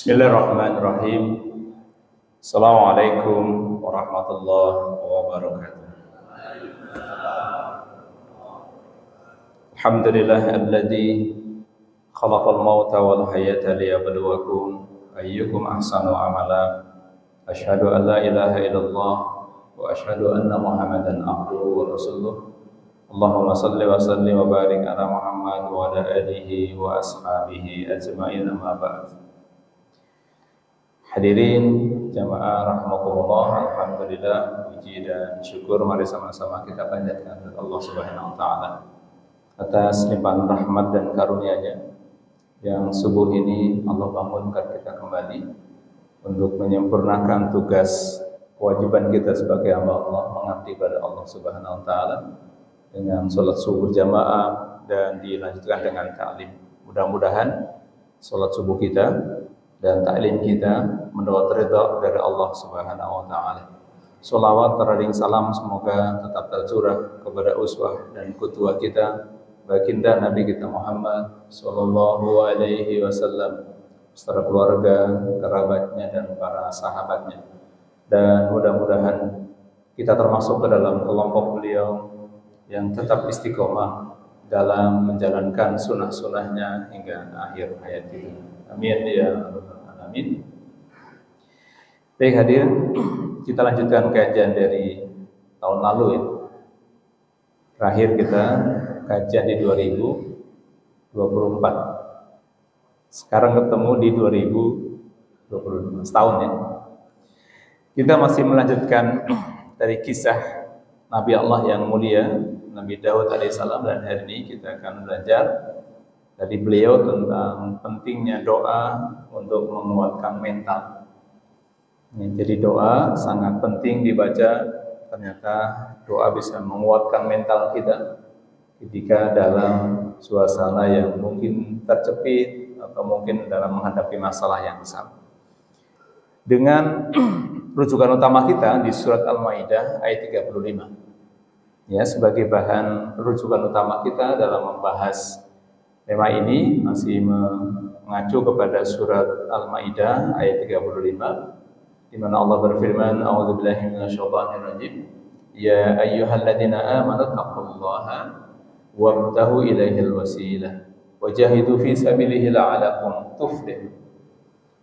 Bismillahirrahmanirrahim. Assalamualaikum warahmatullahi wabarakatuh. Alhamdulillahilladzi khalaqal mauta wal hayata liyabluwakum ayyukum ahsanu amala. Asyhadu an la ilaha illallah wa asyhadu anna Muhammadan abduhu wa rasuluh. Allahumma salli wa sallim wa barik ala Muhammad wa ala alihi wa ashabihi ajma'in, amma ba'd. Hadirin jamaah rahimakumullah, alhamdulillah, puji dan syukur mari sama-sama kita panjatkan kepada Allah Subhanahu wa taala atas limpahan rahmat dan karunia-Nya yang subuh ini Allah bangunkan kita kembali untuk menyempurnakan tugas kewajiban kita sebagai hamba Allah, mengabdi pada Allah Subhanahu wa taala dengan salat subuh berjamaah dan dilanjutkan dengan ta'lim. Mudah-mudahan salat subuh kita dan ta'lim kita mendapat ridha dari Allah Subhanahu wa taala. Shalawat terharing salam semoga tetap tercurah kepada uswah dan qudwah kita baginda Nabi kita Muhammad sallallahu alaihi wasallam beserta keluarga, kerabatnya dan para sahabatnya. Dan mudah-mudahan kita termasuk ke dalam kelompok beliau yang tetap istiqomah dalam menjalankan sunnah-sunnahnya hingga akhir hayat kita. Amin ya rabbal alamin. Baik hadirin, kita lanjutkan kajian dari tahun lalu ya. Terakhir kita kajian di 2024. Sekarang ketemu di 2025, setahun ya. Kita masih melanjutkan dari kisah Nabi Allah yang mulia, Nabi Daud alaihissalam, dan hari ini kita akan belajar dari beliau tentang pentingnya doa untuk menguatkan mental. Jadi doa sangat penting dibaca. Ternyata doa bisa menguatkan mental kita ketika dalam suasana yang mungkin terjepit atau mungkin dalam menghadapi masalah yang besar. Dengan rujukan utama kita di surat Al-Maidah ayat 35. Ya, sebagai bahan rujukan utama kita dalam membahas tema ini masih mengacu kepada surat Al-Maidah ayat 35 di mana Allah berfirman, a'udzubillahi minasyaitonir rajim, ya ayyuhalladzina amanu taqullaha wabtahu ilaihil wasilah wajahidu fi sabilihi la'alakum tuflihun.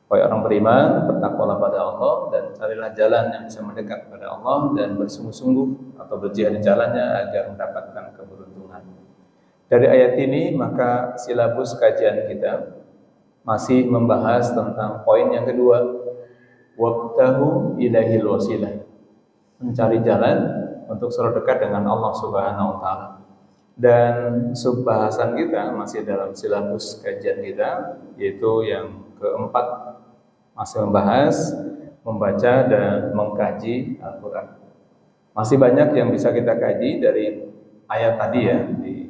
Wahai orang beriman, bertakwalah pada Allah dan carilah jalan yang bisa mendekat kepada Allah dan bersungguh-sungguh atau berjihad di jalannya agar mendapatkan keberuntungan. Dari ayat ini maka silabus kajian kita masih membahas tentang poin yang kedua, wabtahu ilaihil wasilah, mencari jalan untuk selalu dekat dengan Allah Subhanahu wa taala. Dan subbahasan kita masih dalam silabus kajian kita, yaitu yang keempat, masih membahas membaca dan mengkaji Al-Qur'an. Masih banyak yang bisa kita kaji dari ayat tadi ya.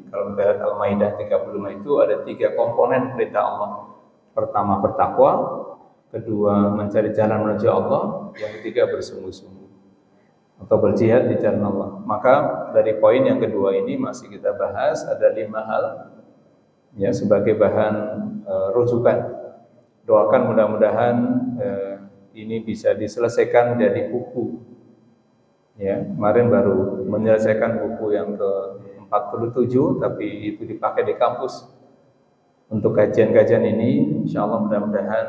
Kalau kita lihat Al-Maidah 35 itu ada 3 komponen perintah Allah. Pertama bertakwa, kedua mencari jalan menuju Allah, yang ketiga bersungguh-sungguh atau berjihad di jalan Allah. Maka dari poin yang kedua ini masih kita bahas ada 5 hal ya sebagai bahan rujukan. Doakan mudah-mudahan ini bisa diselesaikan jadi buku. Ya, kemarin baru menyelesaikan buku yang ke-47, tapi itu dipakai di kampus. Untuk kajian-kajian ini, insyaallah mudah-mudahan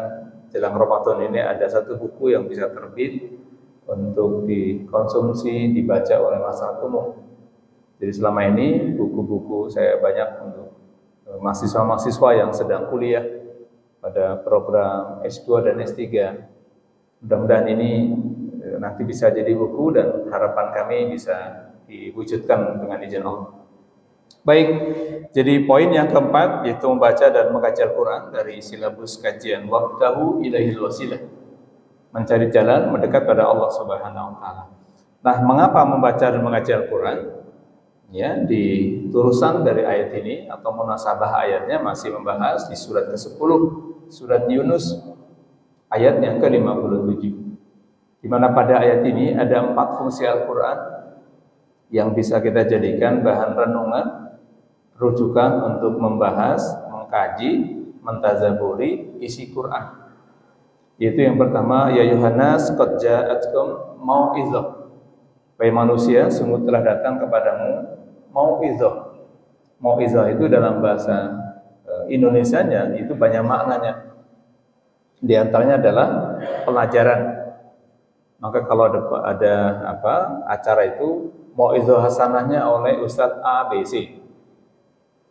jelang Ramadan ini ada satu buku yang bisa terbit untuk dikonsumsi, dibaca oleh masyarakat umum. Jadi selama ini buku-buku saya banyak untuk mahasiswa-mahasiswa yang sedang kuliah pada program S2 dan S3. Mudah-mudahan ini nanti bisa jadi buku dan harapan kami bisa diwujudkan dengan izin Allah. Baik, jadi poin yang keempat yaitu membaca dan mengkaji Al-Quran dari silabus kajian wabtahu ilaihil wasilah, mencari jalan mendekat pada Allah Subhanahu wa taala. Nah, mengapa membaca dan mengaji Al-Quran? Ya, di turusan dari ayat ini atau munasabah ayatnya masih membahas di surat ke-10, surat Yunus ayat yang ke-57. Di mana pada ayat ini ada 4 fungsi Al-Quran yang bisa kita jadikan bahan renungan, rujukan untuk membahas, mengkaji, mentazaburi isi Quran. Yaitu yang pertama, ya Yohanes qad ja'atkum mau'izah. Wahai manusia, sungguh telah datang kepadamu mau'izah. Mau'izah itu dalam bahasa Indonesianya itu banyak maknanya. Di antaranya adalah pelajaran. Maka kalau ada acara itu mau'izah hasanahnya oleh Ustadz A, B, C.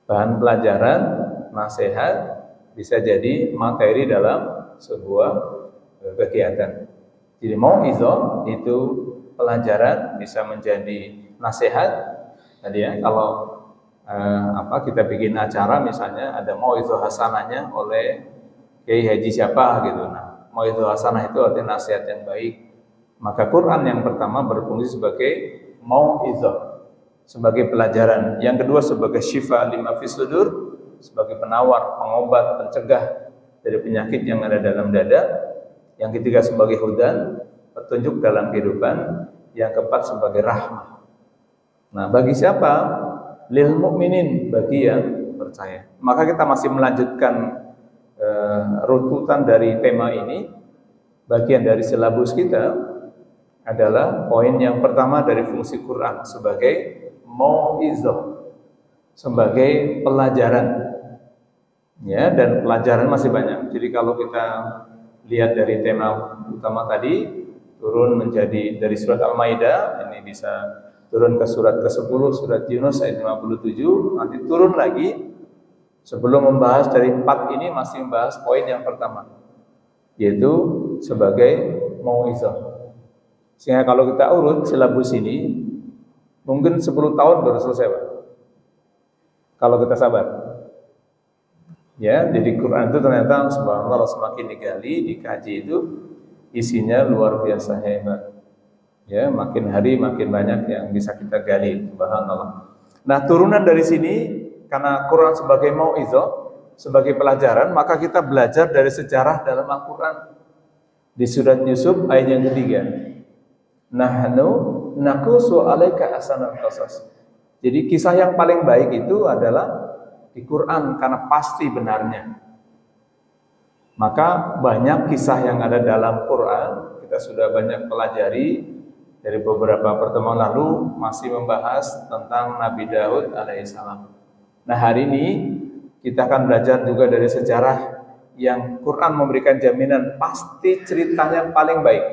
Bahan pelajaran, nasihat, bisa jadi materi dalam sebuah kegiatan. Jadi mau'izah itu pelajaran, bisa menjadi nasihat. Tadi ya, kalau kita bikin acara misalnya ada mau'izah hasanahnya oleh Kiai Haji siapa gitu. Nah, mau'izah hasanah itu artinya nasihat yang baik. Maka Quran yang pertama berfungsi sebagai mau'izah, sebagai pelajaran. Yang kedua sebagai syifa lima fis sudur, sebagai penawar, pengobat, pencegah dari penyakit yang ada dalam dada. Yang ketiga sebagai hudan, petunjuk dalam kehidupan. Yang keempat sebagai rahmah. Nah, bagi siapa? Lil mu'minin, bagi yang percaya. Maka kita masih melanjutkan runtutan dari tema ini. Bagian dari silabus kita adalah poin yang pertama dari fungsi Quran sebagai mau'izah, sebagai pelajaran. Ya, dan pelajaran masih banyak. Jadi kalau kita lihat dari tema utama tadi, turun menjadi dari surat Al-Maidah, ini bisa turun ke surat ke-10, surat Yunus ayat 57, nanti turun lagi. Sebelum membahas dari 4 ini masih membahas poin yang pertama, yaitu sebagai mau'izah. Sehingga kalau kita urut silabus ini, mungkin 10 tahun baru selesai, Pak. Kalau kita sabar. Ya, jadi Quran itu ternyata subhanallah semakin digali, dikaji itu isinya luar biasa hebat. Ya, makin hari makin banyak yang bisa kita gali, subhanallah. Nah, turunan dari sini karena Quran sebagai mau'izah, sebagai pelajaran, maka kita belajar dari sejarah dalam Al-Quran. Di surat Yusuf ayat yang ketiga. Nahnu naqussu 'alaika ahsanal qasas. Jadi kisah yang paling baik itu adalah di Quran karena pasti benarnya. Maka banyak kisah yang ada dalam Quran kita sudah banyak pelajari. Dari beberapa pertemuan lalu masih membahas tentang Nabi Daud alaihissalam. Nah, hari ini kita akan belajar juga dari sejarah yang Quran memberikan jaminan pasti ceritanya paling baik.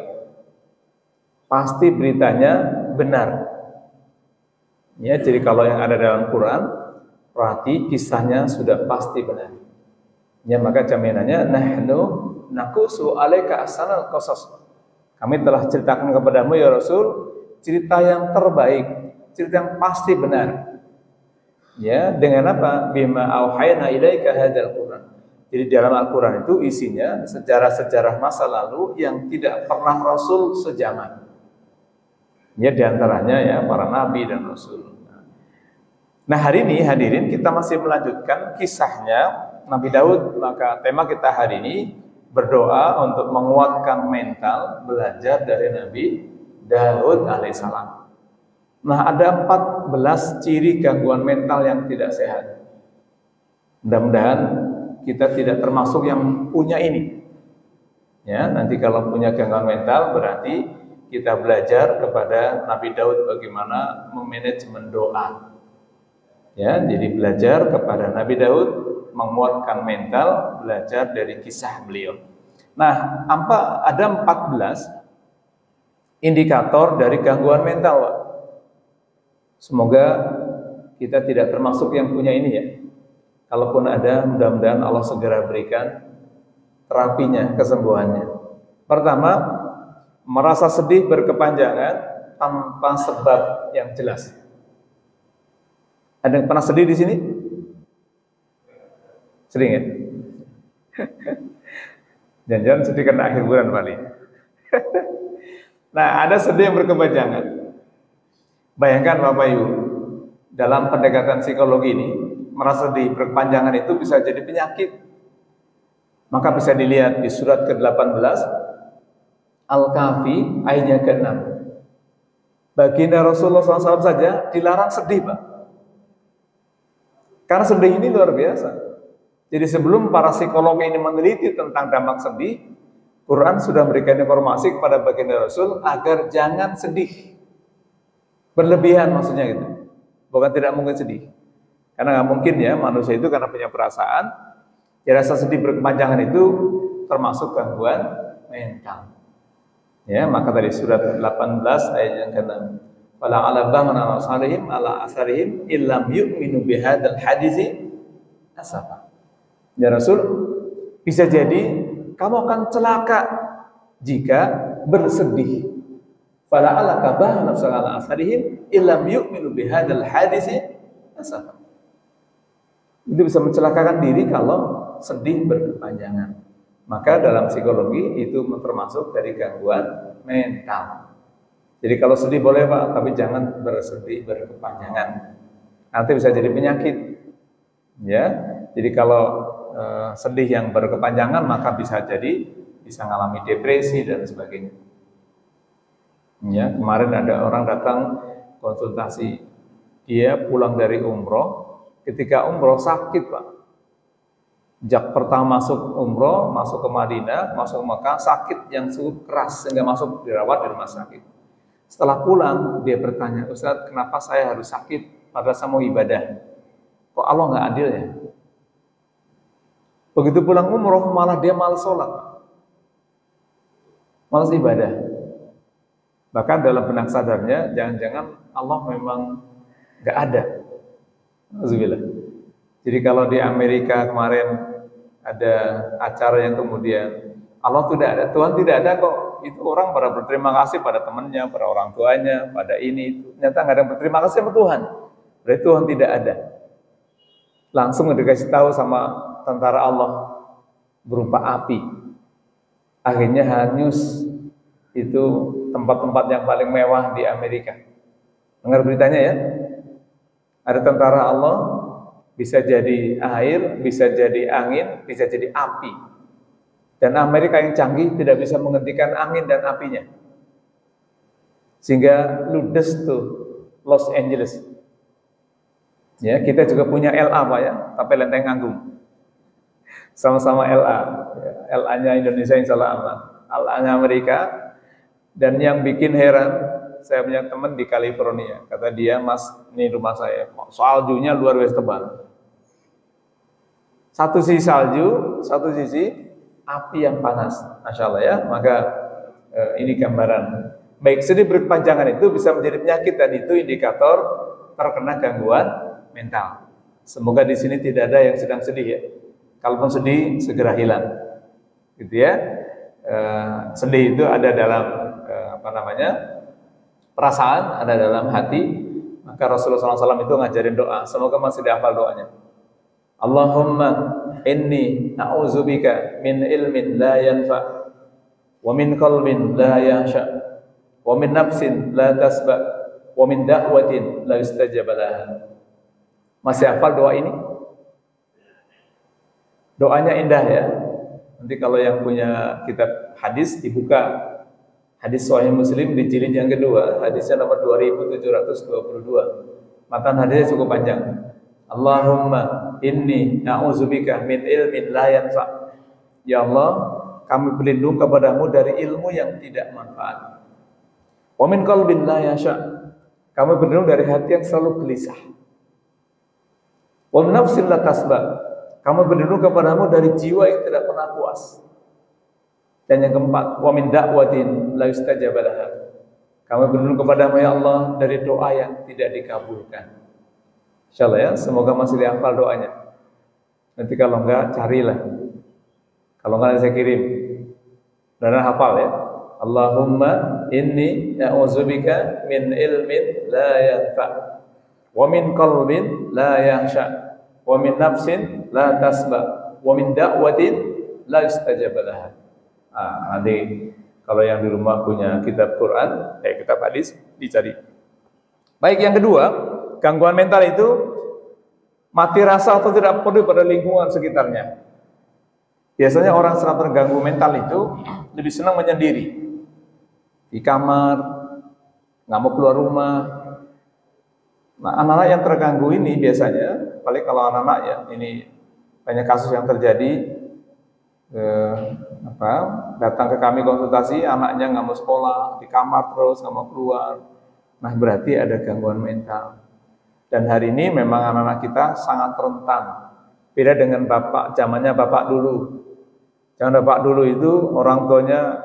Pasti beritanya benar. Ya, jadi kalau yang ada dalam Quran berarti kisahnya sudah pasti benar. Ya, maka jaminannya nahnu naqussu 'alaika ahsanal qasas. Kami telah ceritakan kepadamu ya Rasul cerita yang terbaik, cerita yang pasti benar. Ya, dengan apa? Bima auhayna ilaika hadzal Qur'an. Jadi dalam Al-Qur'an itu isinya sejarah-sejarah masa lalu yang tidak pernah Rasul sejaman. Ya, diantaranya ya para nabi dan Rasul. Nah, hari ini hadirin kita masih melanjutkan kisahnya Nabi Daud. Maka tema kita hari ini berdoa untuk menguatkan mental, belajar dari Nabi Daud alaihissalam. Nah, ada 14 ciri gangguan mental yang tidak sehat. Mudah-mudahan kita tidak termasuk yang punya ini. Ya, nanti kalau punya gangguan mental berarti kita belajar kepada Nabi Daud bagaimana memanajemen doa. Ya, jadi belajar kepada Nabi Daud, menguatkan mental, belajar dari kisah beliau. Nah, ada 14 indikator dari gangguan mental, Pak. Semoga kita tidak termasuk yang punya ini ya. Kalaupun ada, mudah-mudahan Allah segera berikan terapinya, kesembuhannya. Pertama, merasa sedih berkepanjangan tanpa sebab yang jelas. Ada yang pernah sedih di sini? Sering ya? Jangan-jangan sedih karena akhir bulan paling. Nah, ada sedih yang berkepanjangan. Bayangkan Bapak Ibu, dalam pendekatan psikologi ini, merasa sedih berkepanjangan itu bisa jadi penyakit. Maka bisa dilihat di surat ke-18 Al-Kahfi ayatnya ke-6. Baginda Rasulullah SAW saja dilarang sedih, Pak. Karena sedih ini luar biasa. Jadi sebelum para psikolog ini meneliti tentang dampak sedih, Quran sudah memberikan informasi kepada baginda Rasul agar jangan sedih. Berlebihan maksudnya gitu. Bukan tidak mungkin sedih. Karena nggak mungkin ya manusia itu karena punya perasaan, ya rasa sedih berkepanjangan itu termasuk gangguan mental. Ya, maka dari surat 18 ayat yang ke-6. Fala 'ala ba'na asarihim ala asarihim illam yu'minu bihadzal haditsi asafa. Ya Rasul, bisa jadi kamu akan celaka jika bersedih. Fala 'ala ba'na ala asarihim illam yu'minu bihadzal haditsi asafa. Itu bisa mencelakakan diri kalau sedih berkepanjangan. Maka dalam psikologi itu termasuk dari gangguan mental. Jadi kalau sedih boleh Pak, tapi jangan bersedih berkepanjangan. Nanti bisa jadi penyakit. Ya, jadi kalau sedih yang berkepanjangan maka bisa mengalami depresi dan sebagainya. Ya, kemarin ada orang datang konsultasi, dia pulang dari umroh, ketika umroh sakit Pak. Sejak pertama masuk umroh, masuk ke Madinah, masuk ke Mekah, sakit yang cukup keras sehingga masuk dirawat di rumah sakit. Setelah pulang, dia bertanya, Ustaz, kenapa saya harus sakit padahal saya mau ibadah? Kok Allah nggak adil ya? Begitu pulang umroh, malah dia malas sholat, malas ibadah. Bahkan dalam benak sadarnya, jangan-jangan Allah memang nggak ada. Alhamdulillah. Jadi kalau di Amerika kemarin ada acara yang kemudian Allah tidak ada, Tuhan tidak ada kok. Itu orang pada berterima kasih pada temannya, pada orang tuanya, pada ini itu. Ternyata nggak ada yang berterima kasih sama Tuhan. Berarti Tuhan tidak ada. Langsung dikasih tahu sama tentara Allah berupa api. Akhirnya hanyus itu tempat-tempat yang paling mewah di Amerika. Dengar beritanya ya? Ada tentara Allah, bisa jadi air, bisa jadi angin, bisa jadi api. Dan Amerika yang canggih tidak bisa menghentikan angin dan apinya. Sehingga ludes tuh Los Angeles. Ya, kita juga punya LA Pak ya, tapi Lenteng Agung. Sama-sama LA. Ya, LA-nya Indonesia insya Allah aman. LA-nya Amerika. Dan yang bikin heran, saya punya teman di California, kata dia, Mas, ini rumah saya, saljunya luar biasa tebal. Satu sisi salju, satu sisi api yang panas, Masya Allah ya. Maka ini gambaran. Baik, sedih berkepanjangan itu bisa menjadi penyakit dan itu indikator terkena gangguan mental. Semoga di sini tidak ada yang sedang sedih ya. Kalaupun sedih, segera hilang, gitu ya. Sedih itu ada dalam perasaan, ada dalam hati. Maka Rasulullah SAW itu ngajarin doa. Semoga masih dihafal doanya. Allahumma inni a'udzubika min ilmin la yanfa wa min qalbin la yakhsha wa min nafsin la tasba wa min da'watin la yustajab laha. Masih hafal doa ini? Doanya indah ya. Nanti kalau yang punya kitab hadis dibuka hadis Sahih Muslim di jilid yang kedua, hadisnya nomor 2722. Matan hadisnya cukup panjang. Allahumma inni a'udzubika min ilmin la yanfa. Ya Allah, kami berlindung kepadamu dari ilmu yang tidak manfaat. Wa min qalbin la yasha. Kami berlindung dari hati yang selalu gelisah. Wa min nafsin la tasba. Kami berlindung kepadamu dari jiwa yang tidak pernah puas. Dan yang keempat, wa min da'watin la yustajab laha. Kami berlindung kepadamu ya Allah dari doa yang tidak dikabulkan. Insyaallah ya, semoga masih dihafal doanya. Nanti kalau enggak carilah. Kalau enggak saya kirim. Dan hafal ya. Allahumma inni a'udzubika min ilmin la yanfa wa min qalbin la yakhsha wa min nafsin la tasba wa min da'watin la yustajab laha. Nanti kalau yang di rumah punya kitab Quran, kitab hadis dicari. Baik, yang kedua, gangguan mental itu mati rasa atau tidak peduli pada lingkungan sekitarnya. Biasanya orang sedang terganggu mental itu lebih senang menyendiri di kamar, nggak mau keluar rumah. Nah, anak-anak yang terganggu ini biasanya, paling kalau anak-anak ya, ini banyak kasus yang terjadi eh, apa, datang ke kami konsultasi, anaknya nggak mau sekolah, di kamar terus, nggak mau keluar. Nah, berarti ada gangguan mental. Dan hari ini memang anak-anak kita sangat rentan. Beda dengan zamannya bapak dulu. Zaman bapak dulu itu orang tuanya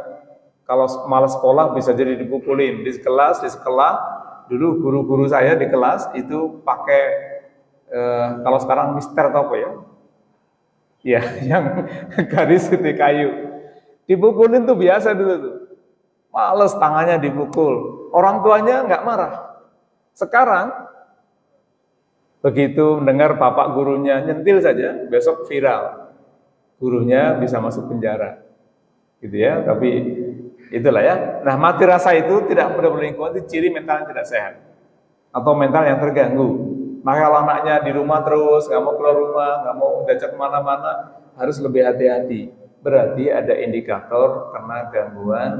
kalau malas sekolah bisa jadi dipukulin di sekolah. Dulu guru-guru saya di kelas itu pakai kalau sekarang mister atau apa ya? Ya, yang garis itu kayu. Dipukulin tuh biasa dulu tuh. Males tangannya dipukul. Orang tuanya nggak marah. Sekarang begitu mendengar bapak gurunya nyentil saja, besok viral. Gurunya bisa masuk penjara. Gitu ya, tapi itulah ya. Nah, mati rasa itu tidak pada lingkungan itu ciri mental yang tidak sehat atau mental yang terganggu. Maka kalau anaknya di rumah terus, nggak mau keluar rumah, nggak mau diajak kemana-mana, harus lebih hati-hati. Berarti ada indikator karena gangguan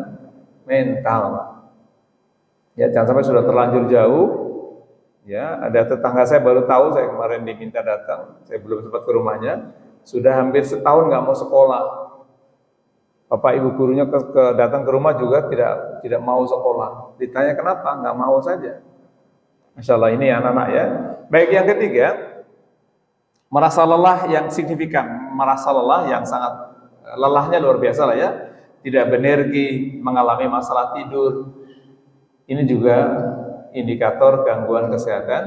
mental. Ya, jangan sampai sudah terlanjur jauh. Ya, ada tetangga saya baru tahu, saya kemarin diminta datang, saya belum sempat ke rumahnya, sudah hampir setahun nggak mau sekolah. Bapak ibu gurunya datang ke rumah juga tidak mau sekolah. Ditanya kenapa? Nggak mau saja. Masya Allah, ini anak-anak ya. Baik, yang ketiga, merasa lelah yang signifikan, merasa lelah yang sangat lelahnya luar biasa lah ya. Tidak berenergi, mengalami masalah tidur. Ini juga indikator gangguan kesehatan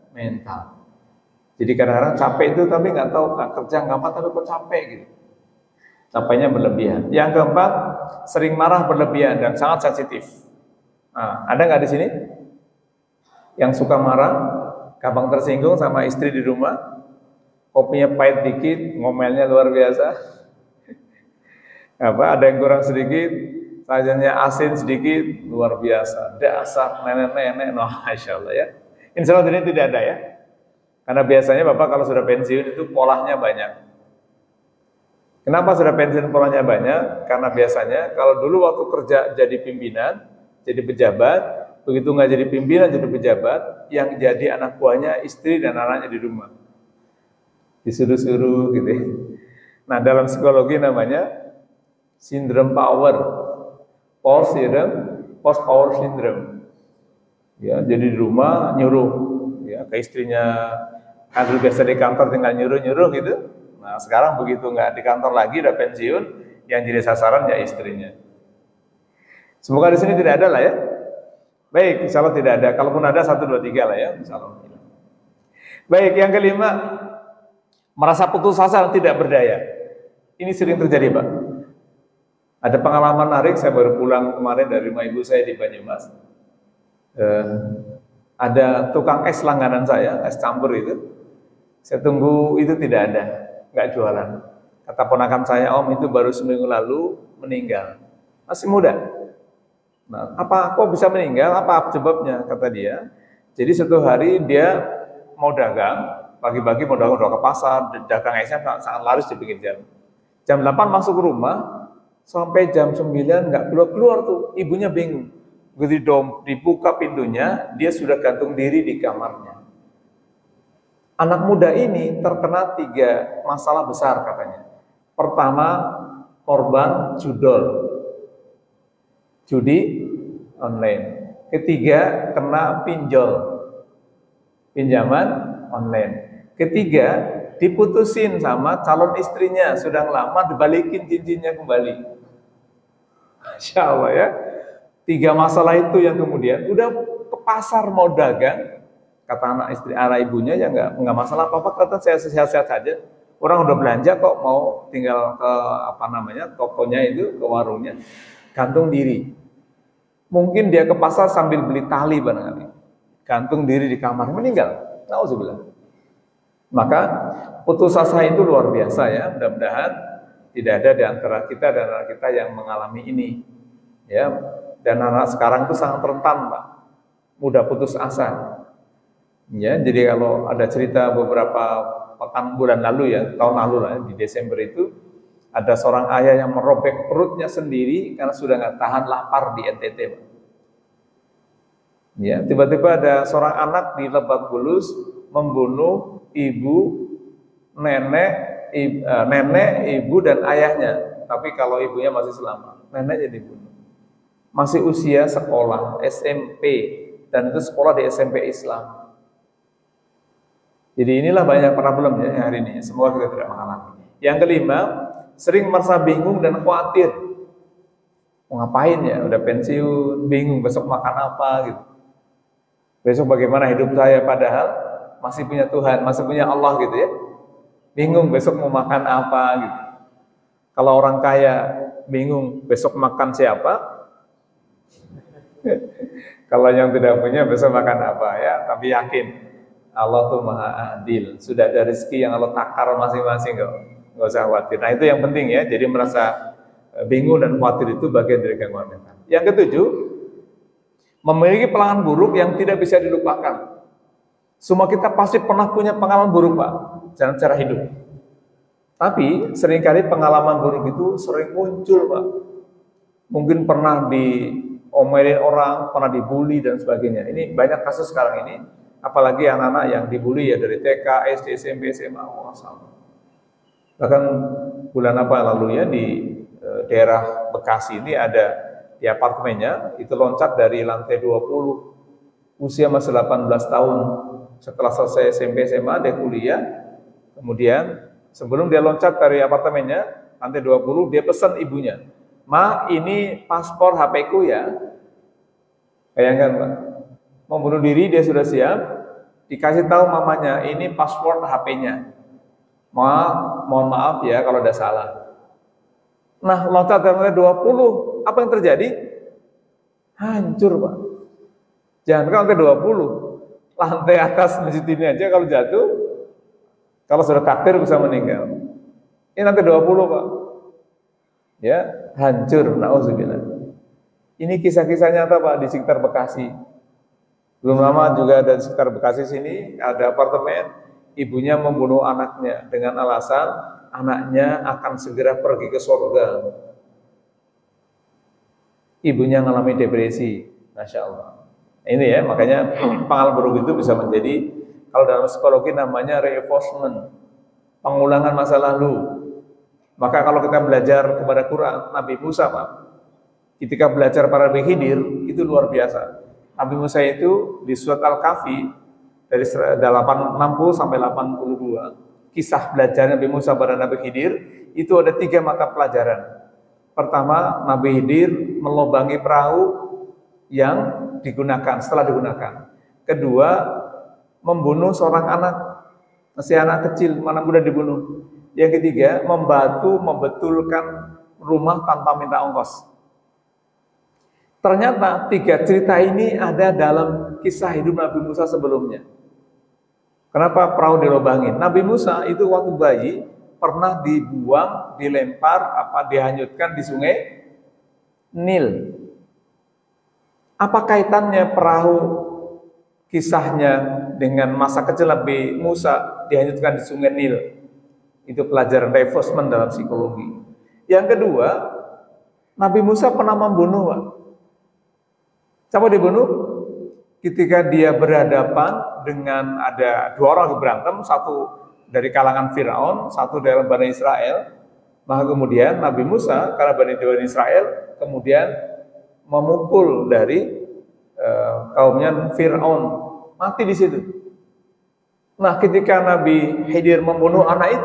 mental. Jadi kadang-kadang capek itu tapi nggak tahu kerja nggak apa tapi kok capek gitu. Capeknya berlebihan. Yang keempat, sering marah berlebihan dan sangat sensitif. Nah, ada nggak di sini yang suka marah, gampang tersinggung sama istri di rumah, kopinya pahit dikit, ngomelnya luar biasa. Ada yang kurang sedikit, sajiannya asin sedikit, luar biasa. Dasar nenek-nenek, masya Allah ya. Insya Allah ini tidak ada ya. Karena biasanya bapak kalau sudah pensiun itu polanya banyak. Kenapa sudah pensiun polanya banyak? Karena biasanya kalau dulu waktu kerja jadi pimpinan, jadi pejabat, begitu nggak jadi pimpinan, jadi pejabat, yang jadi anak buahnya istri dan anaknya di rumah. Disuruh-suruh gitu. Nah, dalam psikologi namanya sindrom power, post power syndrome. Ya, jadi di rumah nyuruh, ya ke istrinya, kan dulu biasa di kantor tinggal nyuruh-nyuruh gitu. Nah, sekarang begitu nggak di kantor lagi, udah pensiun, yang jadi sasaran ya istrinya. Semoga di sini tidak ada lah ya. Baik, insya Allah tidak ada. Kalaupun ada 1, 2, 3 lah ya, insya Allah. Baik, yang kelima, merasa putus asa dan tidak berdaya. Ini sering terjadi, Pak. Ada pengalaman menarik, saya baru pulang kemarin dari rumah ibu saya di Banyumas. Ada tukang es langganan saya, es campur itu. Saya tunggu itu tidak ada, nggak jualan. Kata ponakan saya, Om itu baru seminggu lalu meninggal, masih muda. Nah, kok bisa meninggal? Apa sebabnya? Kata dia. Jadi suatu hari dia mau dagang, pagi-pagi mau dagang ke pasar, dagang esnya sangat laris di pinggir jalan. Jam 8 masuk ke rumah, sampai jam 9 nggak keluar tuh. Ibunya bingung. Begitu dibuka pintunya, dia sudah gantung diri di kamarnya. Anak muda ini terkena 3 masalah besar katanya. Pertama, korban judi online. Ketiga, kena pinjaman online. Ketiga, diputusin sama calon istrinya, sudah lama dibalikin cincinnya kembali. Masya Allah ya. 3 masalah itu yang kemudian udah ke pasar mau dagang, kata anak ibunya ya nggak masalah apa-apa, kata saya sehat-sehat saja. Orang udah belanja kok mau tinggal ke tokonya itu, ke warungnya, gantung diri. Mungkin dia ke pasar sambil beli tali barangkali, gantung diri di kamar, meninggal. Nauzubillah. Maka putus asa itu luar biasa ya. Mudah-mudahan tidak ada di antara kita dan anak kita yang mengalami ini. Ya, dan anak sekarang itu sangat rentan, Pak. Mudah putus asa. Ya, jadi kalau ada cerita beberapa bulan lalu ya, tahun lalu lah, di Desember itu ada seorang ayah yang merobek perutnya sendiri karena sudah nggak tahan lapar di NTT, Pak. Ya, tiba-tiba ada seorang anak di Lebak Bulus membunuh nenek, ibu dan ayahnya. tapi kalau ibunya masih selamat, neneknya dibunuh. Masih usia sekolah SMP, dan itu sekolah di SMP Islam. Jadi inilah banyak problemnya hari ini. Semoga kita tidak mengalami. Yang kelima, sering merasa bingung dan khawatir. Mau ngapain ya? Udah pensiun, bingung besok makan apa gitu. Besok bagaimana hidup saya, padahal masih punya Tuhan, masih punya Allah gitu ya. Bingung besok mau makan apa gitu. Kalau orang kaya bingung besok makan siapa. Kalau yang tidak punya besok makan apa ya. Tapi yakin Allah tuh maha adil. Sudah ada rezeki yang Allah takar masing-masing kok. Nggak usah khawatir. Nah itu yang penting ya. Jadi merasa bingung dan khawatir itu bagian dari gangguan mental. Yang ketujuh, memiliki pengalaman buruk yang tidak bisa dilupakan. Semua kita pasti pernah punya pengalaman buruk, Pak, dalam cara hidup. Tapi seringkali pengalaman buruk itu sering muncul, Pak. Mungkin pernah diomelin orang, pernah dibully dan sebagainya. Ini banyak kasus sekarang ini, apalagi anak-anak yang dibully ya dari TK, SD, SMP, SMA, bahkan bulan apa lalu ya di daerah Bekasi ini ada di apartemennya itu loncat dari lantai 20, usia masih 18 tahun. Setelah selesai SMP SMA dia kuliah, kemudian sebelum dia loncat dari apartemennya lantai 20 dia pesan ibunya, "Ma, ini paspor HP ku ya." Bayangkan, Pak, mau bunuh diri dia sudah siap, dikasih tahu mamanya, "Ini paspor HP-nya. Mohon maaf ya kalau ada salah." Nah, loncat dari lantai 20, apa yang terjadi? Hancur, Pak. Jangan kan lantai 20, lantai atas masjid ini aja kalau jatuh, kalau sudah takdir bisa meninggal. Ini lantai 20, Pak. Ya, hancur, na'udzubillah. Ini kisah-kisah nyata, Pak, di sekitar Bekasi. Belum lama juga ada di sekitar Bekasi sini, ada apartemen, ibunya membunuh anaknya dengan alasan anaknya akan segera pergi ke surga. Ibunya mengalami depresi, Masya Allah. Ini ya, makanya pengalaman buruk itu bisa menjadi, kalau dalam psikologi namanya reinforcement, pengulangan masa lalu. Maka kalau kita belajar kepada Quran, Nabi Musa, Pak, ketika belajar para Nabi Khidir, itu luar biasa. Nabi Musa itu di surat Al-Kahfi, dari 60 sampai 82, kisah belajar Nabi Musa pada Nabi Khidir, itu ada 3 mata pelajaran. Pertama, Nabi Khidir melubangi perahu yang digunakan, setelah digunakan. Kedua, membunuh seorang anak, masih anak kecil, mana mudah dibunuh. Yang ketiga, membantu membetulkan rumah tanpa minta ongkos. Ternyata 3 cerita ini ada dalam kisah hidup Nabi Musa sebelumnya. Kenapa perahu dilobangin? Nabi Musa itu waktu bayi pernah dibuang, dilempar, dihanyutkan di sungai Nil. Apa kaitannya perahu kisahnya dengan masa kecil Nabi Musa dihanyutkan di sungai Nil? Itu pelajaran reinforcement dalam psikologi. Yang kedua, Nabi Musa pernah membunuh, Pak. Siapa dibunuh? Ketika dia berhadapan dengan ada 2 orang yang berantem, satu dari kalangan Fir'aun, satu dari Bani Israel. Maka kemudian Nabi Musa, karena Bani Israel, kemudian memukul dari kaumnya Fir'aun, mati di situ. Nah, ketika Nabi Khidir membunuh anak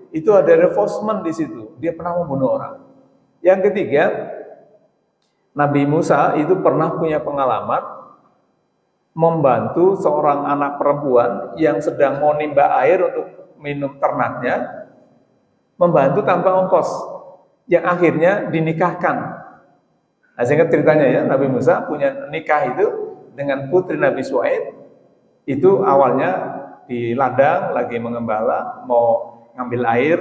itu ada reinforcement di situ. Dia pernah membunuh orang. Yang ketiga, Nabi Musa itu pernah punya pengalaman membantu seorang anak perempuan yang sedang mau nimba air untuk minum ternaknya, membantu tanpa ongkos, yang akhirnya dinikahkan. Nah, singkat ceritanya ya, Nabi Musa punya nikah itu dengan putri Nabi Syuaib. Itu awalnya di ladang lagi mengembala, mau ngambil air,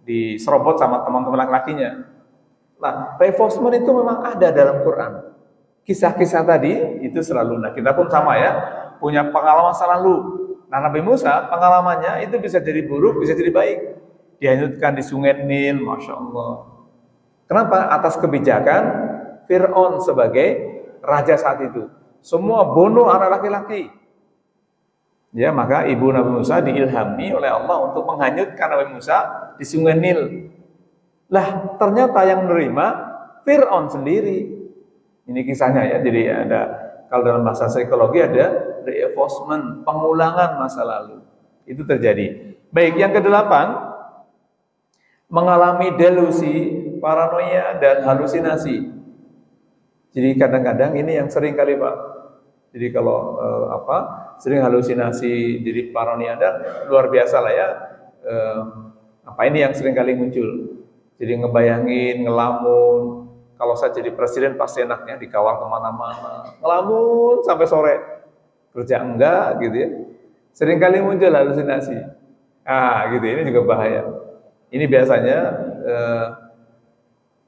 diserobot sama teman-teman laki-lakinya. Nah, reinforcement itu memang ada dalam Quran. Kisah-kisah tadi itu selalu. Nah, kita pun sama ya, punya pengalaman masa lalu. Nah, Nabi Musa pengalamannya itu bisa jadi buruk, bisa jadi baik. Dihanyutkan di sungai Nil, Masya Allah. Kenapa? Atas kebijakan Fir'aun sebagai raja saat itu. Semua bunuh anak laki-laki. Ya, maka ibu Nabi Musa diilhami oleh Allah untuk menghanyutkan Nabi Musa di sungai Nil. Lah, ternyata yang menerima Fir'aun sendiri. Ini kisahnya ya. Jadi ada, kalau dalam bahasa psikologi ada reinforcement, pengulangan masa lalu. Itu terjadi. Baik, yang kedelapan, mengalami delusi, paranoia, dan halusinasi. Jadi kadang-kadang ini yang sering kali Pak. Jadi kalau sering halusinasi, jadi paranoia, dan luar biasa lah ya. Ini yang sering kali muncul. Jadi ngebayangin, ngelamun. Kalau saya jadi presiden pasti enaknya dikawal kemana-mana. Ngelamun sampai sore. Kerja enggak gitu ya. Sering kali muncul halusinasi. Gitu, ini juga bahaya. Ini biasanya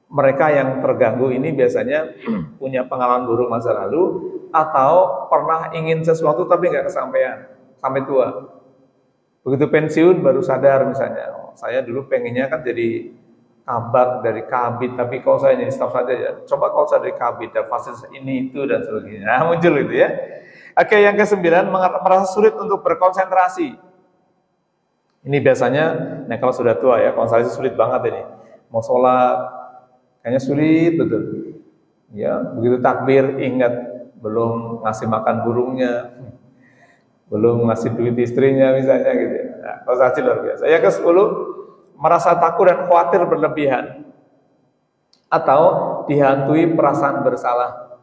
mereka yang terganggu ini biasanya punya pengalaman buruk masa lalu atau pernah ingin sesuatu tapi nggak kesampaian sampai tua. Begitu pensiun baru sadar misalnya, saya dulu pengennya kan jadi kabak dari kabit, tapi kalau saya jadi staf saja ya, coba kalau saya dari kabit dan fasilitas ini itu dan sebagainya. Nah, muncul itu ya. Oke, yang ke-9, merasa sulit untuk berkonsentrasi. Ini biasanya, nah kalau sudah tua ya, konsentrasi sulit banget ini. Mau sholat, kayaknya sulit betul. Ya, begitu takbir ingat belum ngasih makan burungnya, belum ngasih duit istrinya misalnya gitu. Nah, konsentrasi luar biasa. Yang ke-10, merasa takut dan khawatir berlebihan atau dihantui perasaan bersalah.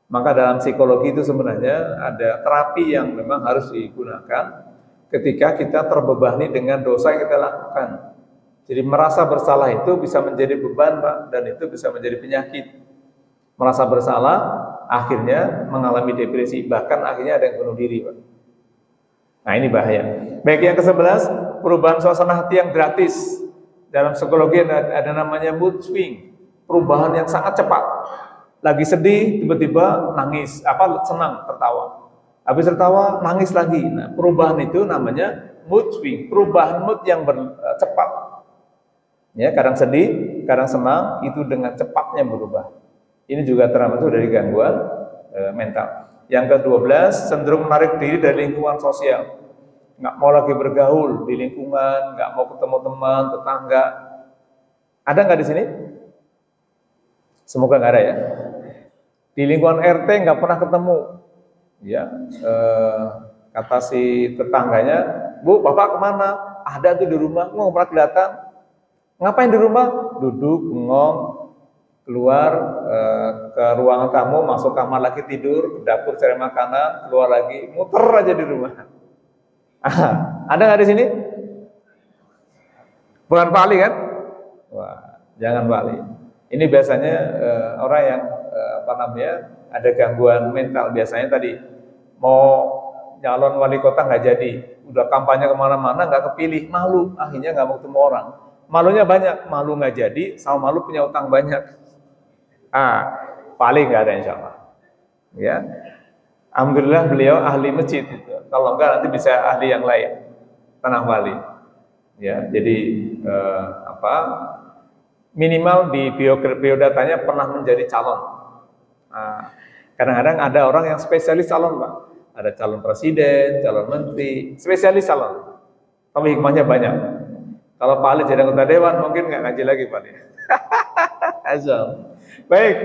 Maka dalam psikologi itu sebenarnya ada terapi yang memang harus digunakan ketika kita terbebani dengan dosa yang kita lakukan. Jadi merasa bersalah itu bisa menjadi beban Pak, dan itu bisa menjadi penyakit. Merasa bersalah akhirnya mengalami depresi, bahkan akhirnya ada yang bunuh diri Pak. Nah ini bahaya. Baik, yang ke-11, perubahan suasana hati yang gratis. Dalam psikologi ada namanya mood swing, perubahan yang sangat cepat. Lagi sedih, tiba-tiba nangis, senang, tertawa. Habis tertawa, nangis lagi. Nah, perubahan itu namanya mood swing, perubahan mood yang cepat. Ya, kadang sedih, kadang senang, itu dengan cepatnya berubah. Ini juga termasuk dari gangguan mental. Yang ke-12, cenderung menarik diri dari lingkungan sosial. Nggak mau lagi bergaul di lingkungan, nggak mau ketemu teman, tetangga. Ada nggak di sini? Semoga nggak ada ya. Di lingkungan RT nggak pernah ketemu. Ya, kata si tetangganya, Bu, Bapak kemana? Ada tuh di rumah, nggak pernah kelihatan. Ngapain di rumah? Duduk, bengong, keluar ke ruangan tamu, masuk kamar lagi tidur, ke dapur cari makanan, keluar lagi, muter aja di rumah. Ada nggak di sini? Bukan Pak Ali kan? Wah, jangan Pak Ali. Ini biasanya orang yang ada gangguan mental. Biasanya tadi mau nyalon wali kota nggak jadi, udah kampanye kemana-mana nggak kepilih, malu, akhirnya nggak mau ketemu orang. Malunya banyak, malu nggak jadi, sama malu punya utang banyak. Paling nggak ada insya Allah. Ya, alhamdulillah beliau ahli masjid itu. Kalau enggak nanti bisa ahli yang lain. Tenang Bali. Ya, jadi minimal di biodatanya pernah menjadi calon. Kadang-kadang ada orang yang spesialis calon Pak. Ada calon presiden, calon menteri, spesialis calon. Tapi hikmahnya banyak. Kalau Pak Ali jadi anggota dewan mungkin nggak ngaji lagi Pak Ali. Azal. Baik.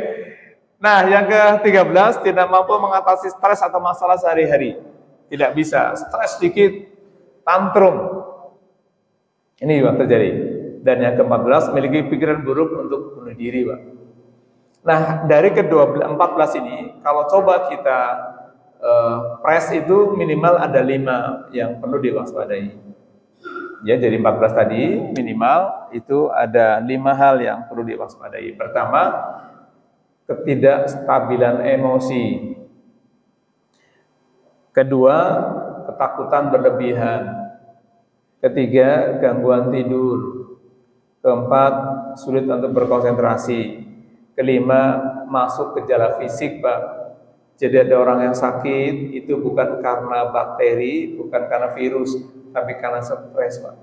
Nah, yang ke-13, tidak mampu mengatasi stres atau masalah sehari-hari. Tidak bisa, stres sedikit, tantrum. Ini juga terjadi. Dan yang ke-14, memiliki pikiran buruk untuk bunuh diri, Pak. Nah, dari ke-14 ini, kalau coba kita press itu minimal ada 5 yang perlu diwaspadai. Ya, jadi 14 tadi minimal itu ada 5 hal yang perlu diwaspadai. Pertama, ketidakstabilan emosi. Kedua, ketakutan berlebihan. Ketiga, gangguan tidur. Keempat, sulit untuk berkonsentrasi. Kelima, masuk gejala fisik, Pak. Jadi ada orang yang sakit itu bukan karena bakteri, bukan karena virus, tapi karena stres, Pak.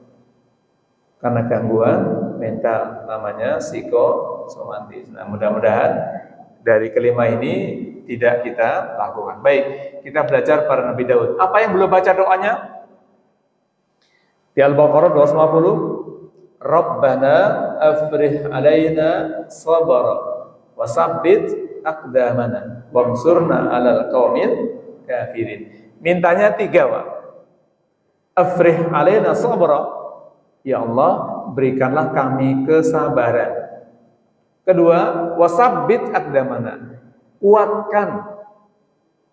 Karena gangguan mental, namanya psikosomatis. Nah, mudah-mudahan dari kelima ini tidak kita lakukan. Baik, kita belajar para Nabi Daud. Apa yang belum baca doanya? Di Al-Baqarah 250, Rabbana afrih alaina sabra wa sabbit aqdamana wansurna 'alal qaumil kafirin. Mintanya 3, Pak. Afrih alaina sabra, ya Allah, berikanlah kami kesabaran. Kedua, wasabbit aqdamana, kuatkan.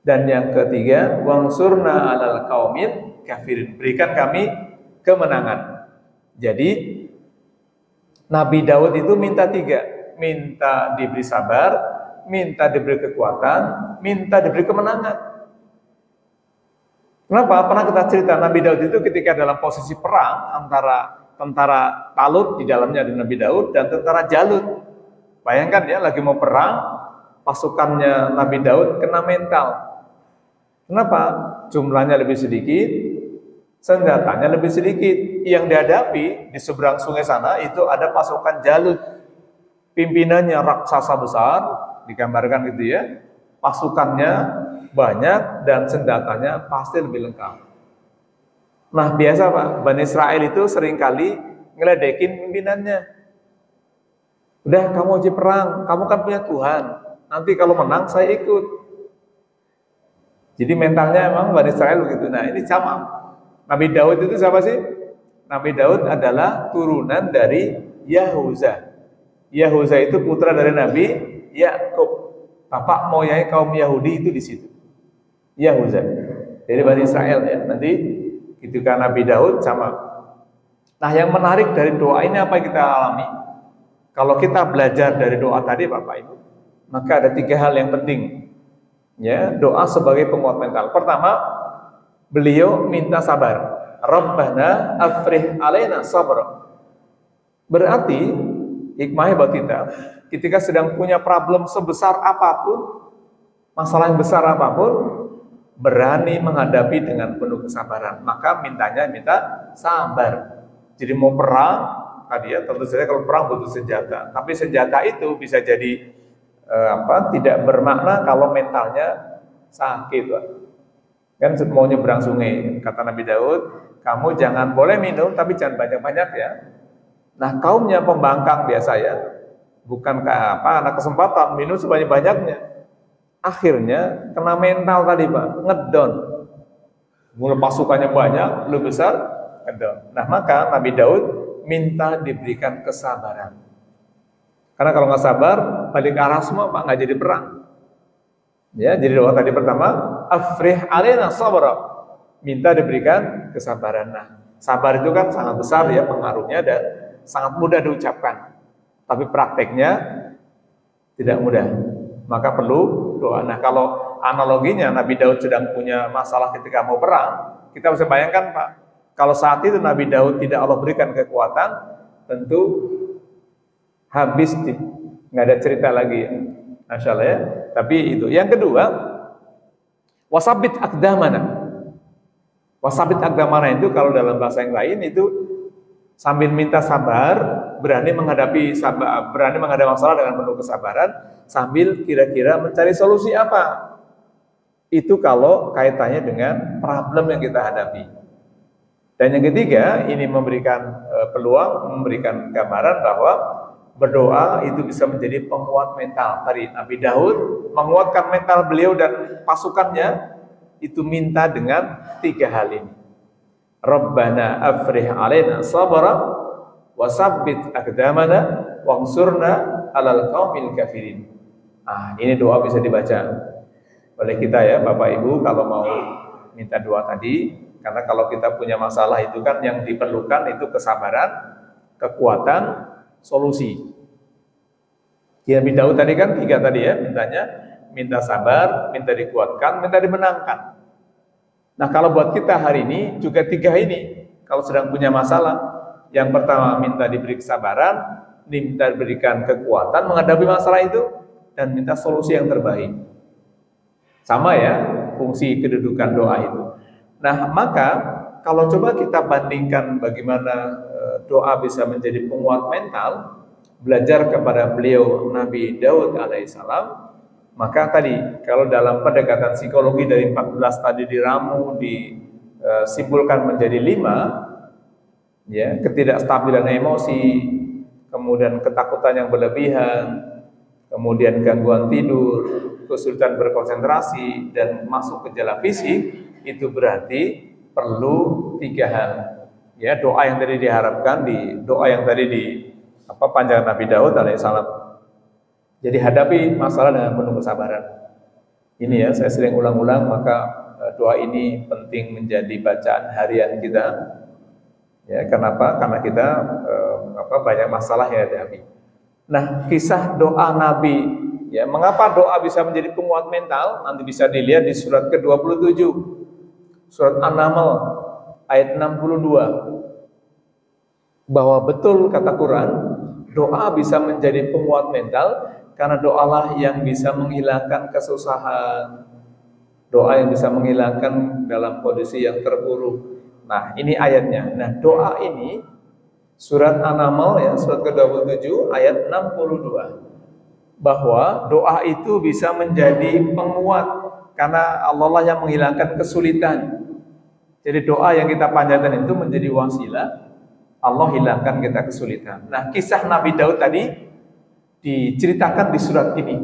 Dan yang ketiga, wansurna 'alal qaumil kafirin, berikan kami kemenangan. Jadi Nabi Daud itu minta 3, minta diberi sabar, minta diberi kekuatan, minta diberi kemenangan. Kenapa? Pernah kita cerita Nabi Daud itu ketika dalam posisi perang antara tentara Talut, di dalamnya ada Nabi Daud, dan tentara Jalut. Bayangkan ya, lagi mau perang, pasukannya Nabi Daud kena mental. Kenapa? Jumlahnya lebih sedikit, senjatanya lebih sedikit. Yang dihadapi di seberang sungai sana itu ada pasukan Jalut. Pimpinannya raksasa besar, digambarkan gitu ya. Pasukannya banyak dan senjatanya pasti lebih lengkap. Nah, biasa Pak, Bani Israel itu seringkali ngeledekin pimpinannya. Udah, kamu aja perang, kamu kan punya Tuhan. Nanti kalau menang saya ikut. Jadi mentalnya emang Bani Israel begitu. Nah, ini sama. Nabi Daud itu siapa sih? Nabi Daud adalah turunan dari Yahuza. Yahuza itu putra dari Nabi Yakub. Bapak moyang kaum Yahudi itu di situ. Yahuza. Dari Bani Israel ya. Nanti ketika Nabi Daud sama. Nah, yang menarik dari doa ini apa yang kita alami? Kalau kita belajar dari doa tadi Bapak Ibu, maka ada 3 hal yang penting. Ya, doa sebagai penguat mental. Pertama, beliau minta sabar. Rabbana afrih alaina sabra. Berarti hikmahnya buat kita, ketika sedang punya problem sebesar apapun, masalah yang besar apapun, berani menghadapi dengan penuh kesabaran. Maka minta sabar. Jadi mau perang, tadi ya, tentu saja kalau perang butuh senjata. Tapi senjata itu bisa jadi tidak bermakna kalau mentalnya sakit. Kan mau nyebrang sungai, kata Nabi Daud, kamu jangan boleh minum, tapi jangan banyak-banyak ya. Nah, kaumnya pembangkang biasa ya, bukan anak kesempatan minum sebanyak-banyaknya. Akhirnya kena mental tadi Pak, ngedon. Mulai pasukannya banyak, lebih besar, ngedon. Nah, maka Nabi Daud minta diberikan kesabaran. Karena kalau nggak sabar, balik arah semua Pak, nggak jadi perang. Ya, jadi doa tadi pertama, afrih alaina sabra, minta diberikan kesabaran. Nah, sabar itu kan sangat besar ya pengaruhnya dan sangat mudah diucapkan. Tapi prakteknya tidak mudah. Maka perlu doa. Nah, kalau analoginya Nabi Daud sedang punya masalah ketika mau perang, kita bisa bayangkan Pak, kalau saat itu Nabi Daud tidak Allah berikan kekuatan, tentu habis, nggak ada cerita lagi ya. Masya Allah ya. Tapi itu. Yang kedua, wasabit aqdamana. Wasabit aqdamana itu kalau dalam bahasa yang lain itu sambil minta sabar, berani menghadapi masalah dengan penuh kesabaran, sambil kira-kira mencari solusi apa. Itu kalau kaitannya dengan problem yang kita hadapi. Dan yang ketiga, ini memberikan peluang, memberikan gambaran bahwa berdoa itu bisa menjadi penguat mental. Tadi Nabi Daud menguatkan mental beliau dan pasukannya itu minta dengan 3 hal ini. Rabbana afrih alaina sabra wasabbit aqdamana wansurna 'alal qaumil kafirin. Nah, ini doa bisa dibaca oleh kita ya Bapak Ibu kalau mau minta doa tadi, karena kalau kita punya masalah itu kan yang diperlukan itu kesabaran, kekuatan, solusi. Ya, Nabi Daud tadi kan 3 tadi ya, minta sabar, minta dikuatkan, minta dimenangkan. Nah, kalau buat kita hari ini juga 3 ini, kalau sedang punya masalah, yang pertama minta diberi kesabaran, minta diberikan kekuatan menghadapi masalah itu, dan minta solusi yang terbaik. Sama ya, fungsi kedudukan doa itu. Nah, maka kalau coba kita bandingkan bagaimana doa bisa menjadi penguat mental, belajar kepada beliau Nabi Daud alaihissalam, maka tadi kalau dalam pendekatan psikologi dari 14 tadi diramu, disimpulkan menjadi 5, ya, ketidakstabilan emosi, kemudian ketakutan yang berlebihan, kemudian gangguan tidur, kesulitan berkonsentrasi, dan masuk ke gejala fisik, itu berarti perlu 3 hal. Ya, doa yang tadi diharapkan di doa yang tadi di panjangan Nabi Daud alaihissalam. Jadi hadapi masalah dengan penuh kesabaran. Ini ya, saya sering ulang-ulang, maka doa ini penting menjadi bacaan harian kita. Ya, kenapa? Karena kita banyak masalah yang dihadapi. Nah, kisah doa Nabi, ya, mengapa doa bisa menjadi penguat mental? Nanti bisa dilihat di surat ke-27, surat An-Naml ayat 62. Bahwa betul kata Quran, doa bisa menjadi penguat mental karena doalah yang bisa menghilangkan kesusahan. Doa yang bisa menghilangkan dalam kondisi yang terburuk. Nah, ini ayatnya. Nah, doa ini surat An-Naml ya, surat ke-27 ayat 62. Bahwa doa itu bisa menjadi penguat karena Allah lah yang menghilangkan kesulitan. Jadi doa yang kita panjatkan itu menjadi wasilah Allah hilangkan kita kesulitan. Nah, kisah Nabi Daud tadi diceritakan di surat ini.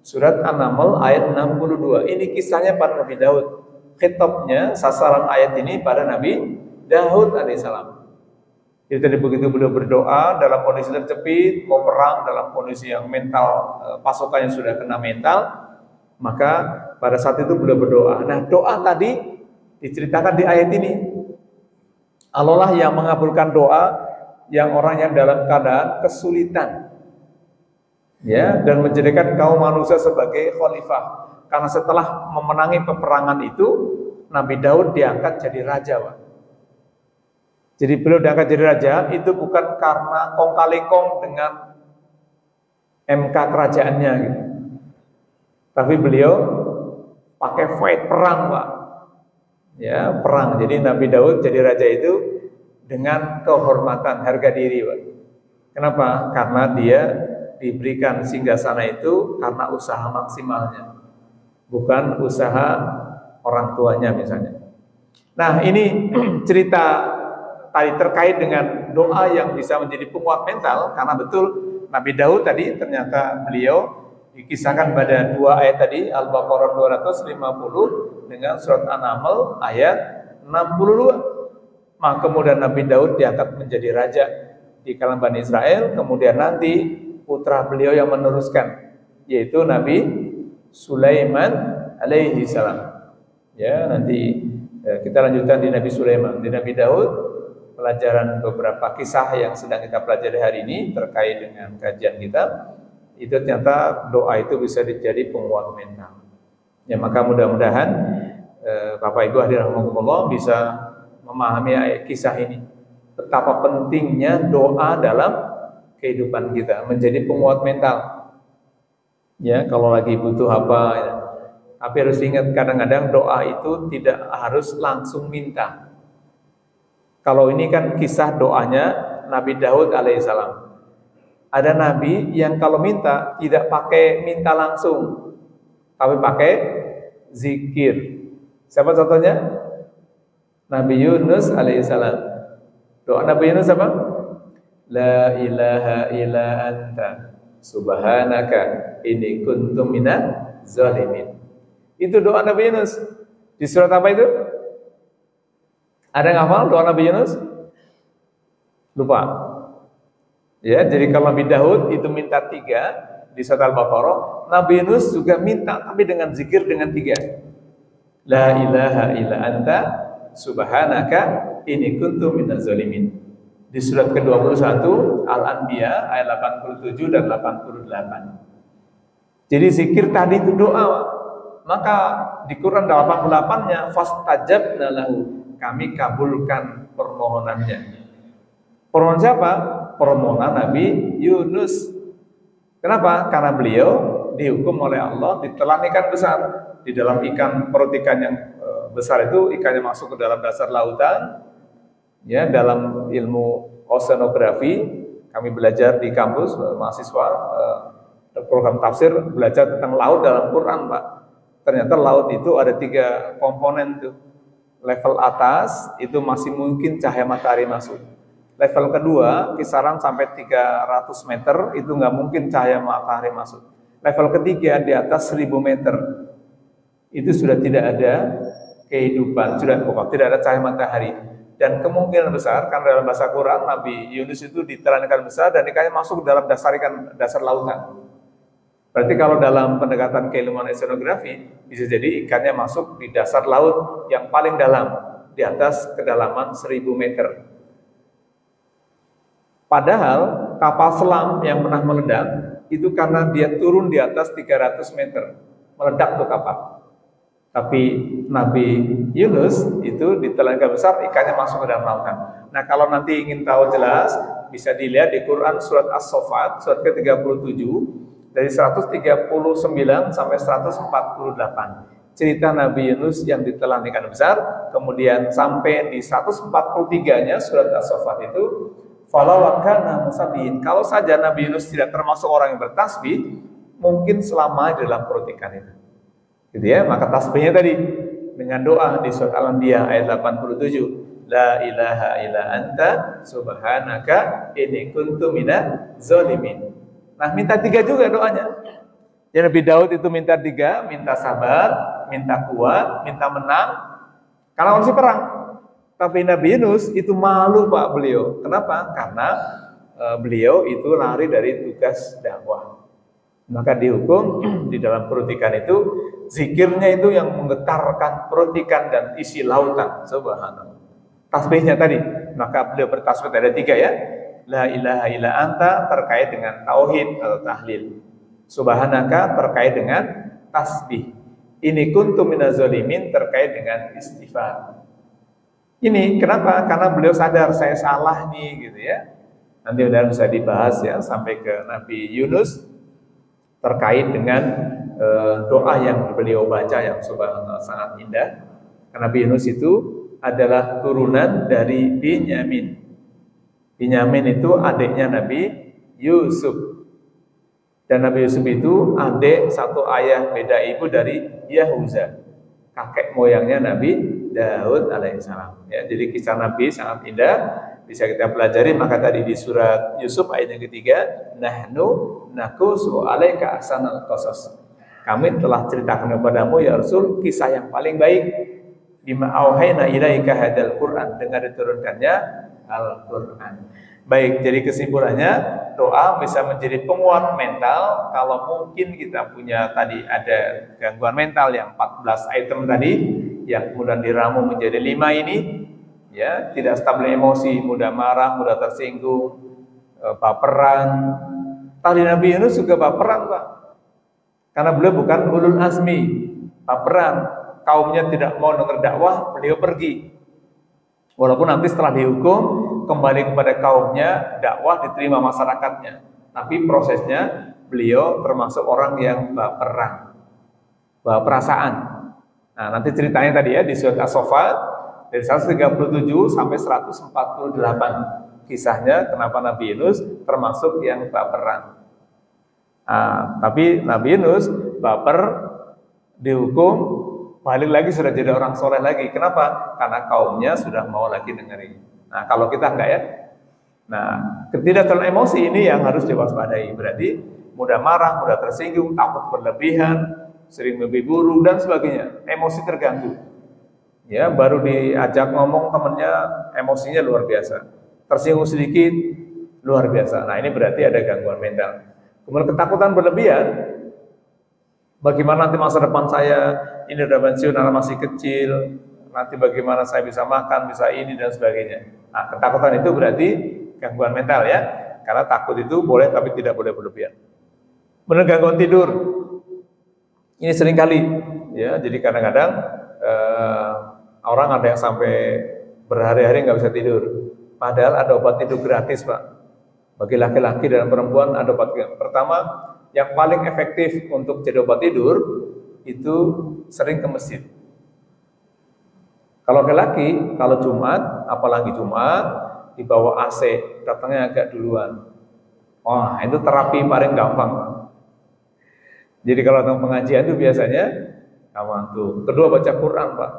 Surat An-Naml ayat 62. Ini kisahnya pada Nabi Daud. Khitabnya, sasaran ayat ini pada Nabi Daud alaihissalam. Jadi tadi begitu beliau berdoa dalam kondisi terjepit, mau perang dalam kondisi yang mental, pasukannya sudah kena mental, maka pada saat itu beliau berdoa. Nah, doa tadi diceritakan di ayat ini. Allah lah yang mengabulkan doa yang orang yang dalam keadaan kesulitan, ya, dan menjadikan kaum manusia sebagai khalifah. Karena setelah memenangi peperangan itu, Nabi Daud diangkat jadi raja, Pak. Jadi beliau diangkat jadi raja itu bukan karena kong kali kong dengan MK kerajaannya gitu. Tapi beliau pakai fight perang, Pak. Ya, perang. Jadi Nabi Daud jadi raja itu dengan kehormatan, harga diri, Pak. Kenapa? Karena dia diberikan singgasana itu karena usaha maksimalnya, bukan usaha orang tuanya misalnya. Nah, ini cerita tadi terkait dengan doa yang bisa menjadi penguat mental, karena betul Nabi Daud tadi ternyata beliau dikisahkan pada 2 ayat tadi, Al-Baqarah 250 dengan surat An-Naml ayat 62. Maka kemudian Nabi Daud diangkat menjadi raja di kalangan Bani Israel, kemudian nanti putra beliau yang meneruskan, yaitu Nabi Sulaiman alaihi salam. Ya, nanti kita lanjutkan di Nabi Sulaiman. Di Nabi Daud, pelajaran beberapa kisah yang sedang kita pelajari hari ini terkait dengan kajian kita, itu ternyata doa itu bisa jadi penguat mental. Ya, maka mudah-mudahan Bapak Ibu hadirin rahimakumullah bisa memahami kisah ini. Betapa pentingnya doa dalam kehidupan kita, menjadi penguat mental. Ya, kalau lagi butuh apa, ya. Tapi harus ingat, kadang-kadang doa itu tidak harus langsung minta. Kalau ini kan kisah doanya Nabi Daud alaihissalam. Ada nabi yang kalau minta tidak pakai minta langsung, tapi pakai zikir. Siapa contohnya? Nabi Yunus alaihissalam. Doa Nabi Yunus apa? La ilaha illa anta subhanaka inni kuntu minaz zalimin. Itu doa Nabi Yunus. Di surat apa itu? Ada yang hafal doa Nabi Yunus? Lupa. Ya, jadi kalau Nabi Daud itu minta 3 di surat Al-Baqarah, Nabi Yunus juga minta tapi dengan zikir dengan 3. La ilaha illa anta subhanaka inni kuntu minaz zalimin. Di surat ke-21 Al-Anbiya ayat 87 dan 88. Jadi zikir tadi itu doa. Maka di Quran 88-nya fastajabna lahu, kami kabulkan permohonannya. Permohonan siapa? Permohonan Nabi Yunus. Kenapa? Karena beliau dihukum oleh Allah ditelan ikan besar. Di dalam perut ikan yang besar itu, ikannya masuk ke dalam dasar lautan. Ya, dalam ilmu oceanografi kami belajar di kampus, mahasiswa program tafsir belajar tentang laut dalam Quran, Pak. Ternyata laut itu ada 3 komponen tuh. Level atas itu masih mungkin cahaya matahari masuk. Level kedua, kisaran sampai 300 meter, itu nggak mungkin cahaya matahari masuk. Level ketiga, di atas 1000 meter, itu sudah tidak ada kehidupan, sudah pokok, tidak ada cahaya matahari. Dan kemungkinan besar, karena dalam bahasa Quran, Nabi Yunus itu ditelan ikan besar, dan ikannya masuk dalam dasar lautan. Berarti kalau dalam pendekatan keilmuan oceanografi, bisa jadi ikannya masuk di dasar laut yang paling dalam, di atas kedalaman 1000 meter. Padahal kapal selam yang pernah meledak, itu karena dia turun di atas 300 meter, meledak tuh kapal. Tapi Nabi Yunus itu ditelan ikan besar, ikannya masuk ke dalam lautan. Nah, kalau nanti ingin tahu jelas, bisa dilihat di Quran surat As-Saffat, surat ke-37, dari 139 sampai 148. Cerita Nabi Yunus yang ditelan ikan besar, kemudian sampai di 143-nya surat As-Saffat itu, falau kana musabbihin. Kalau saja Nabi Yunus tidak termasuk orang yang bertasbih, mungkin selama di dalam perut ikan itu. Gitu ya, maka tasbihnya tadi dengan doa di surat Al-Anbiya ayat 87, la ilaha illa anta subhanaka inni kuntu minaz zalimin. Nah, minta 3 juga doanya. Jadi Nabi Daud itu minta 3, minta sabar, minta kuat, minta menang, karena masih perang. Tapi Nabi Yunus itu malu Pak beliau. Kenapa? Karena beliau itu lari dari tugas dakwah. Maka dihukum di dalam perut ikan itu, zikirnya itu yang menggetarkan perut ikan dan isi lautan. Subhanallah. Tasbihnya tadi, maka beliau bertasbih ada 3 ya. La ilaha illa anta terkait dengan tauhid atau tahlil. Subhanaka terkait dengan tasbih. Ini kuntu minaz zalimin terkait dengan istighfar. Ini kenapa? Karena beliau sadar saya salah nih gitu ya. Nanti udah bisa dibahas ya sampai ke Nabi Yunus terkait dengan doa yang beliau baca yang subhanallah sangat indah. Karena Nabi Yunus itu adalah turunan dari Binyamin. Binyamin itu adiknya Nabi Yusuf. Dan Nabi Yusuf itu adik satu ayah beda ibu dari Yahuza, kakek moyangnya Nabi Daud alaihissalam. Ya, jadi kisah Nabi sangat indah, bisa kita pelajari. Maka tadi di surat Yusuf ayat yang ketiga, nahnu naqusu alaika ahsanal qasas. Kami telah ceritakan kepadamu ya Rasul kisah yang paling baik, bima auhayna ilaika hadal Quran, dengan diturunkannya Al-Quran. Baik, jadi kesimpulannya doa bisa menjadi penguat mental. Kalau mungkin kita punya tadi ada gangguan mental yang 14 item tadi, yang kemudian diramu menjadi 5 ini, ya, tidak stabil emosi, mudah marah, mudah tersinggung, baperan. Tadi Nabi Yunus juga baperan Pak, karena beliau bukan ulul azmi, baperan. Kaumnya tidak mau dengar dakwah, beliau pergi. Walaupun nanti setelah dihukum kembali kepada kaumnya, dakwah diterima masyarakatnya. Tapi prosesnya beliau termasuk orang yang baperan, perasaan. Nah, nanti ceritanya tadi ya di surat As-Saffat dari 137 sampai 148 kisahnya kenapa Nabi Yunus termasuk yang baperan. Nah, tapi Nabi Yunus baper, dihukum, balik lagi sudah jadi orang soleh lagi. Kenapa? Karena kaumnya sudah mau lagi dengerin. Nah, kalau kita enggak ya. Nah, ketidaktahuan emosi ini yang harus diwaspadai. Berarti mudah marah, mudah tersinggung, takut berlebihan, sering mimpi buruk dan sebagainya. Emosi terganggu. Ya, baru diajak ngomong temennya emosinya luar biasa. Tersinggung sedikit luar biasa. Nah, ini berarti ada gangguan mental. Kemudian ketakutan berlebihan. Bagaimana nanti masa depan saya, ini udah pensiun, anak masih kecil, nanti bagaimana saya bisa makan, bisa ini dan sebagainya. Nah, ketakutan itu berarti gangguan mental ya, karena takut itu boleh tapi tidak boleh berlebihan. Benar, gangguan tidur, ini sering kali ya, jadi kadang-kadang orang ada yang sampai berhari-hari nggak bisa tidur, padahal ada obat tidur gratis Pak. Bagi laki-laki dan perempuan ada obat. Pertama, yang paling efektif untuk jadi obat tidur itu sering ke masjid. Kalau laki-laki, kalau Jumat, apalagi Jumat, di bawah AC, datangnya agak duluan. Wah, itu terapi paling gampang. Jadi kalau datang pengajian itu biasanya gampang tuh. Kedua, baca Quran Pak.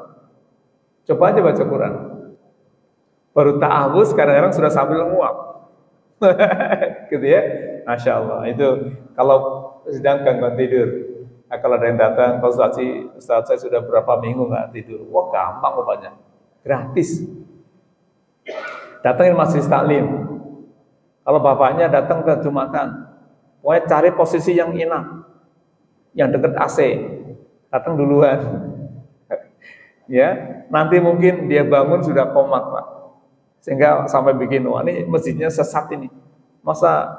Coba aja baca Quran. Baru ta'awuz kadang-kadang sudah sambil nguap. Gitu ya. Masya Allah. Itu kalau sedang gangguan tidur. Nah, kalau ada yang datang konsultasi, Ustaz saya sudah berapa minggu nggak tidur. Wah gampang rupanya. Gratis. Datangin majelis taklim. Kalau bapaknya datang ke Jumatan, pokoknya cari posisi yang enak, yang dekat AC. Datang duluan. Ya, nanti mungkin dia bangun sudah komat, Pak. Sehingga sampai bikin, wah ini masjidnya sesat ini. Masa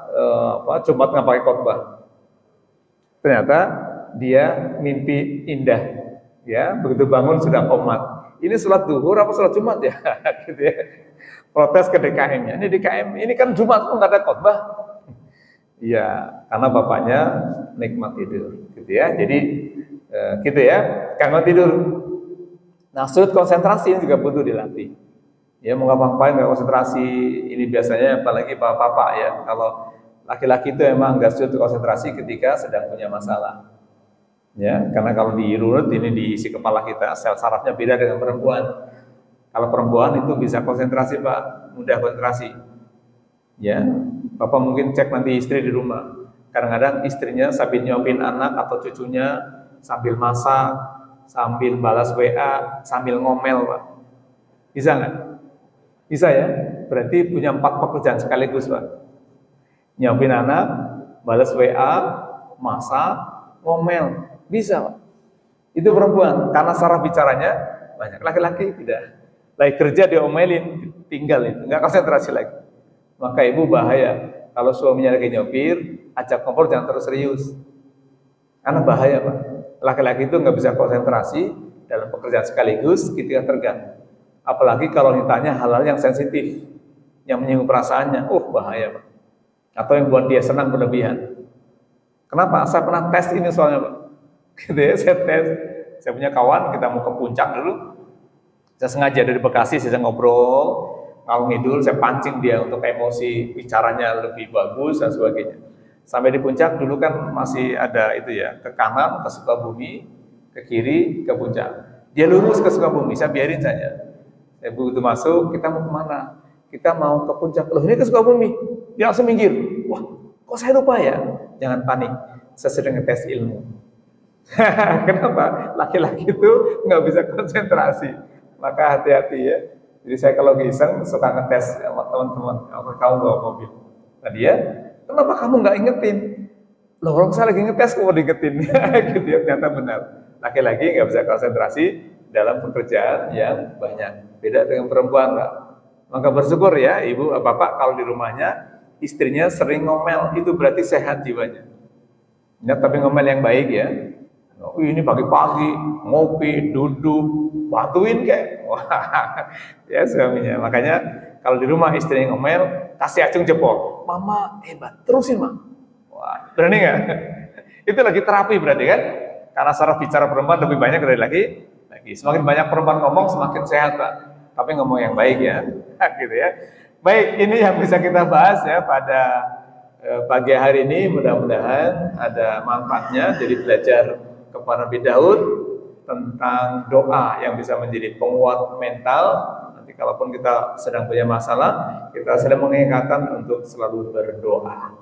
Jumat nggak pakai khotbah? Ternyata dia mimpi indah, ya begitu bangun sudah komat. Ini sholat duhur apa sholat Jumat ya? Gitu ya. Protes ke DKM-nya. Ini DKM, ini kan Jumat kok nggak ada khotbah? Iya, karena bapaknya nikmat tidur, gitu ya. Jadi gitu ya, gangguan tidur. Nah, sulit konsentrasi ini juga butuh dilatih. Ya mau ngapain nggak konsentrasi, ini biasanya apalagi bapak-bapak ya. Kalau laki-laki itu emang nggak sulit konsentrasi ketika sedang punya masalah. Ya, karena kalau diurut ini diisi kepala kita, sel sarafnya beda dengan perempuan. Kalau perempuan itu bisa konsentrasi Pak, mudah konsentrasi. Ya, Bapak mungkin cek nanti istri di rumah. Kadang-kadang istrinya sambil nyopin anak atau cucunya, sambil masak, sambil balas WA, sambil ngomel Pak. Bisa nggak? Bisa ya? Berarti punya 4 pekerjaan sekaligus Pak. Nyopin anak, balas WA, masak, ngomel. Bisa Pak. Itu perempuan, karena saraf bicaranya banyak. Laki-laki tidak. Lagi kerja diomelin, tinggal itu, nggak konsentrasi lagi. Maka ibu bahaya. Kalau suaminya lagi nyopir, ajak ngobrol jangan terus serius. Karena bahaya Pak. Laki-laki itu nggak bisa konsentrasi dalam pekerjaan sekaligus ketika terganggu. Apalagi kalau ditanya hal-hal yang sensitif, yang menyinggung perasaannya, bahaya Pak. Atau yang buat dia senang berlebihan. Kenapa? Saya pernah tes ini soalnya Pak. Gitu ya, saya tes. Saya punya kawan, kita mau ke puncak dulu. Saya sengaja dari Bekasi, saya ngobrol, kalau ngidul, saya pancing dia untuk emosi, bicaranya lebih bagus dan sebagainya. Sampai di puncak dulu kan masih ada itu ya, ke kanan, ke Sukabumi, ke kiri, ke puncak. Dia lurus ke Sukabumi, saya biarin saja. Saya begitu masuk, kita mau kemana? Kita mau ke puncak. Loh ini ke Sukabumi. Dia langsung minggir. Wah, kok saya lupa ya? Jangan panik, saya sedang ngetes ilmu. Kenapa? Laki-laki itu nggak bisa konsentrasi. Maka hati-hati ya. Jadi saya kalau iseng suka ngetes sama teman-teman. Apa kamu bawa mobil? Nah dia, kenapa kamu nggak ingetin? Loh orang saya lagi ngetes kok mau diingetin. Gitu ya, ternyata benar. Laki-laki nggak bisa konsentrasi dalam pekerjaan yang banyak. Beda dengan perempuan Pak. Maka bersyukur ya ibu, bapak kalau di rumahnya istrinya sering ngomel, itu berarti sehat jiwanya. Ya, tapi ngomel yang baik ya. Ini pagi-pagi ngopi, duduk, bantuin kayak, wah, ya suaminya. Makanya kalau di rumah istri ngomel, kasih acung jempol, mama hebat, terusin mah. Wah, berani nggak? Itu lagi terapi berarti kan? Karena saraf bicara perempuan lebih banyak dari laki. Semakin banyak perempuan ngomong, semakin sehat Pak. Tapi ngomong yang baik ya, gitu ya. Baik, ini yang bisa kita bahas ya pada pagi hari ini. Mudah-mudahan ada manfaatnya. Jadi belajar kepada Nabi Daud tentang doa yang bisa menjadi penguat mental. Nanti kalaupun kita sedang punya masalah, kita sedang mengingatkan untuk selalu berdoa.